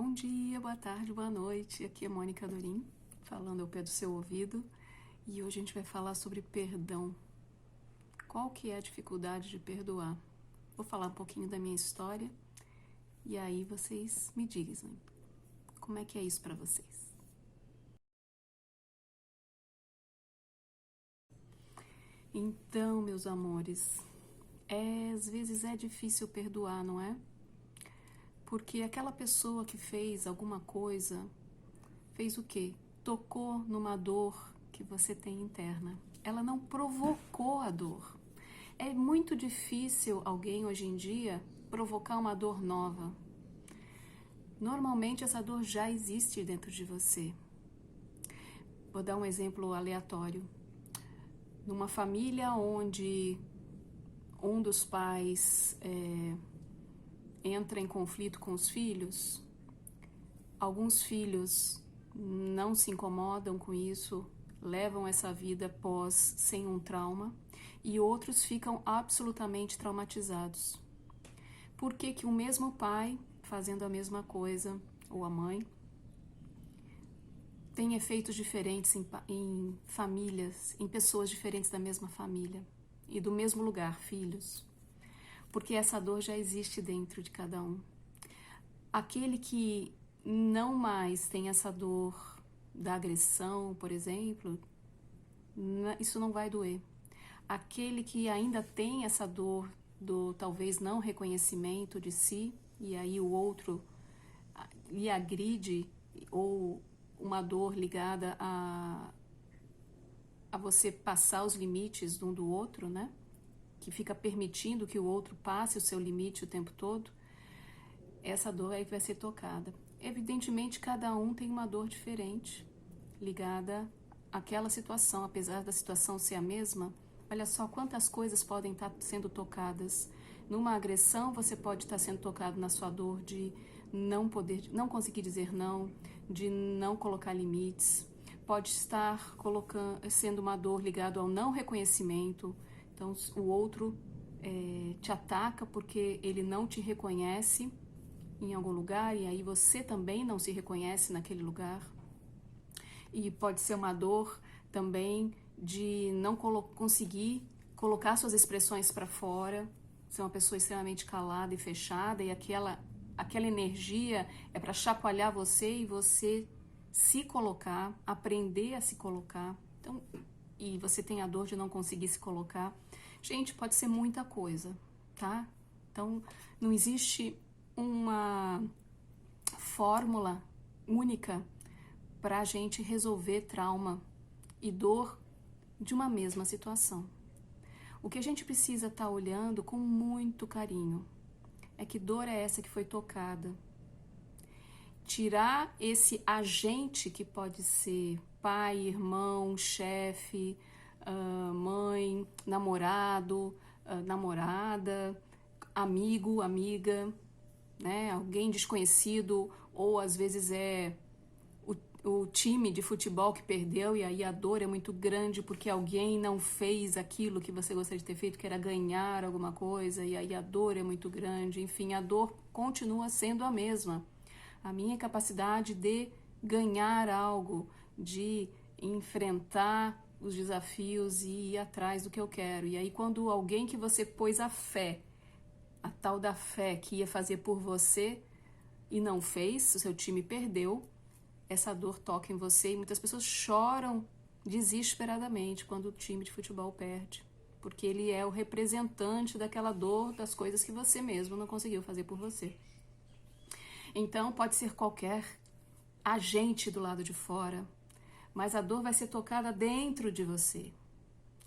Bom dia, boa tarde, boa noite. Aqui é Mônica Dorim, falando ao pé do seu ouvido. E hoje a gente vai falar sobre perdão. Qual que é a dificuldade de perdoar? Vou falar um pouquinho da minha história e aí vocês me dizem como é que é isso para vocês. Então, meus amores, às vezes é difícil perdoar, não é? Porque aquela pessoa que fez alguma coisa, fez o quê? Tocou numa dor que você tem interna. Ela não provocou a dor. É muito difícil alguém hoje em dia provocar uma dor nova. Normalmente essa dor já existe dentro de você. Vou dar um exemplo aleatório. Numa família onde um dos pais entra em conflito com os filhos, alguns filhos não se incomodam com isso, levam essa vida sem um trauma, e outros ficam absolutamente traumatizados. Por que que o mesmo pai, fazendo a mesma coisa, ou a mãe, tem efeitos diferentes em famílias, em pessoas diferentes da mesma família e do mesmo lugar, filhos? Porque essa dor já existe dentro de cada um. Aquele que não mais tem essa dor da agressão, por exemplo, isso não vai doer. Aquele que ainda tem essa dor do talvez não reconhecimento de si, e aí o outro lhe agride, ou uma dor ligada a você passar os limites um do outro, né? Que fica permitindo que o outro passe o seu limite o tempo todo, essa dor aí vai ser tocada. Evidentemente, cada um tem uma dor diferente ligada àquela situação, apesar da situação ser a mesma. Olha só quantas coisas podem estar sendo tocadas. Numa agressão, você pode estar sendo tocado na sua dor de não conseguir dizer não, de não colocar limites. Pode estar sendo uma dor ligada ao não reconhecimento. Então, o outro te ataca porque ele não te reconhece em algum lugar, e aí você também não se reconhece naquele lugar. E pode ser uma dor também de não conseguir colocar suas expressões para fora, ser uma pessoa extremamente calada e fechada, e aquela energia é para chacoalhar você e você se colocar, aprender a se colocar. Então, e você tem a dor de não conseguir se colocar. Gente, pode ser muita coisa, tá? Então, não existe uma fórmula única para a gente resolver trauma e dor de uma mesma situação. O que a gente precisa estar olhando com muito carinho é que dor é essa que foi tocada. Tirar esse agente que pode ser pai, irmão, chefe, mãe, namorado, namorada, amigo, amiga, né? Alguém desconhecido, ou às vezes é o time de futebol que perdeu, e aí a dor é muito grande porque alguém não fez aquilo que você gostaria de ter feito, que era ganhar alguma coisa, e aí a dor é muito grande. Enfim, a dor continua sendo a mesma. A minha capacidade de ganhar algo, de enfrentar os desafios e ir atrás do que eu quero. E aí quando alguém que você pôs a fé, a tal da fé que ia fazer por você e não fez, o seu time perdeu, essa dor toca em você, e muitas pessoas choram desesperadamente quando o time de futebol perde, porque ele é o representante daquela dor, das coisas que você mesmo não conseguiu fazer por você. Então pode ser qualquer agente do lado de fora, mas a dor vai ser tocada dentro de você.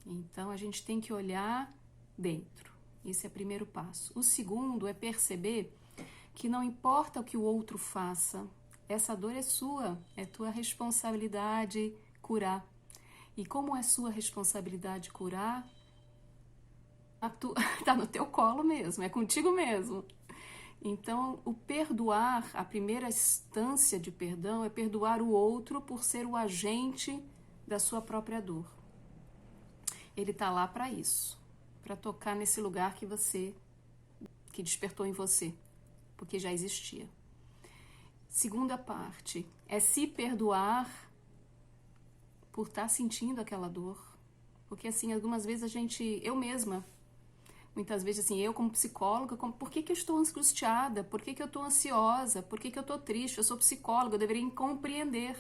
Então a gente tem que olhar dentro. Esse é o primeiro passo. O segundo é perceber que não importa o que o outro faça, essa dor é sua, é tua responsabilidade curar. E como é sua responsabilidade curar, tá no teu colo mesmo, é contigo mesmo. Então, o perdoar, a primeira instância de perdão é perdoar o outro por ser o agente da sua própria dor. Ele tá lá para isso, para tocar nesse lugar que despertou em você, porque já existia. Segunda parte é se perdoar por estar sentindo aquela dor. Porque assim, algumas vezes eu mesma, muitas vezes assim, eu como psicóloga, por que eu estou angustiada? Por que eu estou ansiosa? Por que eu estou triste? Eu sou psicóloga, eu deveria compreender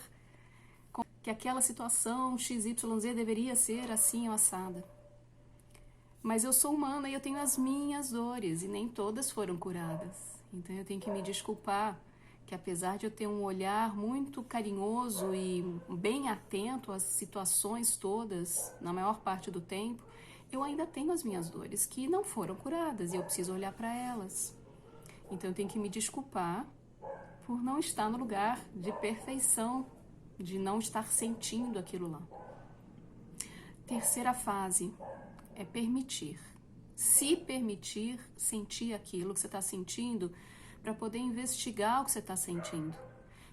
que aquela situação XYZ deveria ser assim ou assada. Mas eu sou humana e eu tenho as minhas dores e nem todas foram curadas. Então eu tenho que me desculpar que apesar de eu ter um olhar muito carinhoso e bem atento às situações todas, na maior parte do tempo, eu ainda tenho as minhas dores que não foram curadas e eu preciso olhar para elas. Então eu tenho que me desculpar por não estar no lugar de perfeição, de não estar sentindo aquilo lá. Terceira fase é permitir. Se permitir sentir aquilo que você está sentindo para poder investigar o que você está sentindo.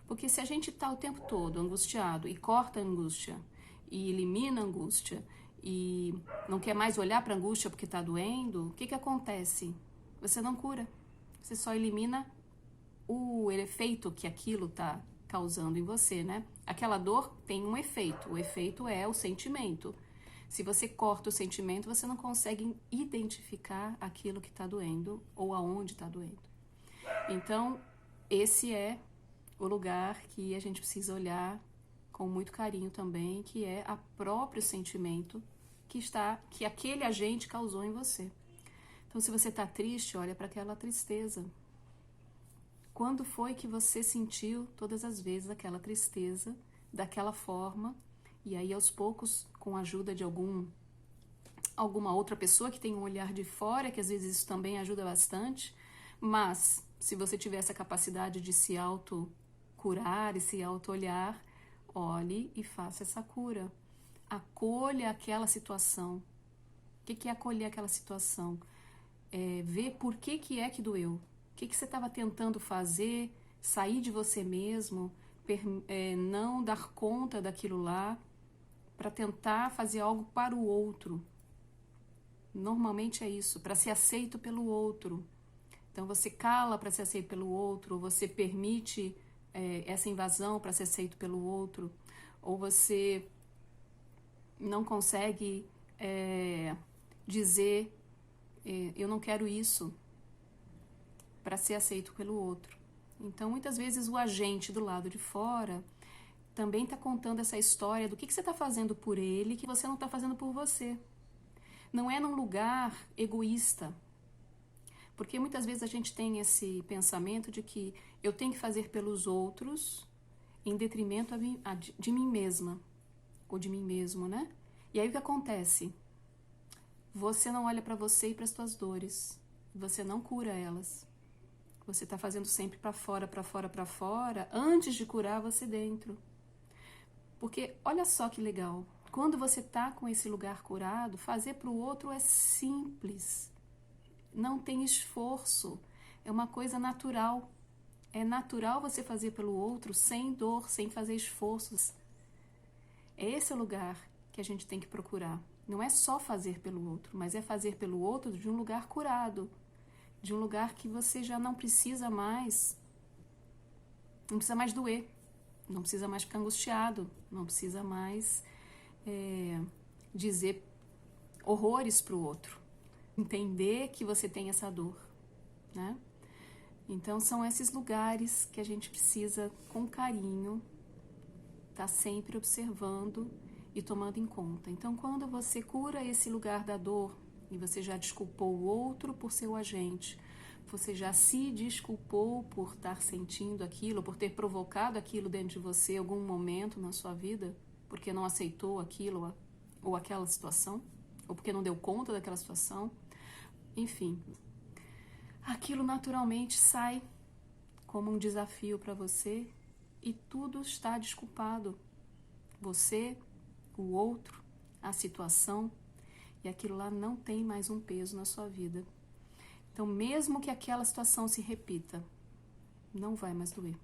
Porque se a gente está o tempo todo angustiado e corta a angústia e elimina a angústia e não quer mais olhar para a angústia porque está doendo, o que acontece? Você não cura. Você só elimina o efeito que aquilo está causando em você, né? Aquela dor tem um efeito. O efeito é o sentimento. Se você corta o sentimento, você não consegue identificar aquilo que está doendo ou aonde está doendo. Então, esse é o lugar que a gente precisa olhar com muito carinho também, que é o próprio sentimento que aquele agente causou em você. Então, se você está triste, olha para aquela tristeza. Quando foi que você sentiu todas as vezes aquela tristeza, daquela forma? E aí, aos poucos, com a ajuda de alguma outra pessoa que tem um olhar de fora, que às vezes isso também ajuda bastante, mas se você tiver essa capacidade de se auto-curar e se auto-olhar, olhe e faça essa cura. Acolha aquela situação. O que é acolher aquela situação? Ver por que é que doeu. O que você estava tentando fazer, sair de você mesmo, não dar conta daquilo lá, para tentar fazer algo para o outro. Normalmente é isso, para ser aceito pelo outro. Então você cala para ser aceito pelo outro, ou você permite essa invasão para ser aceito pelo outro, ou você não consegue dizer eu não quero isso para ser aceito pelo outro. Então muitas vezes o agente do lado de fora também está contando essa história do que você está fazendo por ele que você não está fazendo por você. Não é num lugar egoísta. Porque muitas vezes a gente tem esse pensamento de que eu tenho que fazer pelos outros em detrimento de mim mesma. Ou de mim mesmo, né? E aí o que acontece? Você não olha para você e para as suas dores. Você não cura elas. Você está fazendo sempre para fora, para fora, para fora, antes de curar você dentro. Porque olha só que legal. Quando você está com esse lugar curado, fazer para o outro é simples. Não tem esforço, é uma coisa natural. É natural você fazer pelo outro sem dor, sem fazer esforços. É esse o lugar que a gente tem que procurar. Não é só fazer pelo outro, mas é fazer pelo outro de um lugar curado, de um lugar que você já não precisa mais doer, não precisa mais ficar angustiado, não precisa mais dizer horrores para o outro. Entender que você tem essa dor, né? Então são esses lugares que a gente precisa, com carinho, estar sempre observando e tomando em conta. Então quando você cura esse lugar da dor e você já desculpou o outro por ser o agente, você já se desculpou por estar sentindo aquilo, por ter provocado aquilo dentro de você em algum momento na sua vida, porque não aceitou aquilo ou aquela situação, ou porque não deu conta daquela situação. Enfim, aquilo naturalmente sai como um desafio para você e tudo está desculpado. Você, o outro, a situação, e aquilo lá não tem mais um peso na sua vida. Então, mesmo que aquela situação se repita, não vai mais doer.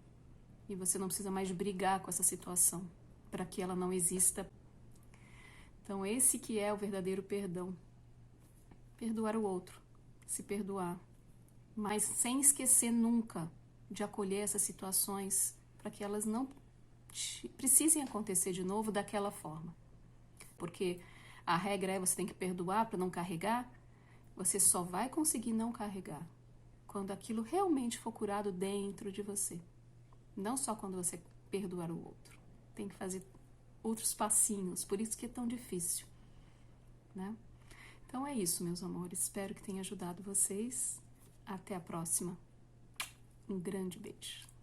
E você não precisa mais brigar com essa situação para que ela não exista. Então, esse que é o verdadeiro perdão. Perdoar o outro. Se perdoar, mas sem esquecer nunca de acolher essas situações para que elas não precisem acontecer de novo daquela forma. Porque a regra é você tem que perdoar para não carregar. Você só vai conseguir não carregar quando aquilo realmente for curado dentro de você. Não só quando você perdoar o outro. Tem que fazer outros passinhos, por isso que é tão difícil, né? Então é isso, meus amores. Espero que tenha ajudado vocês. Até a próxima. Um grande beijo.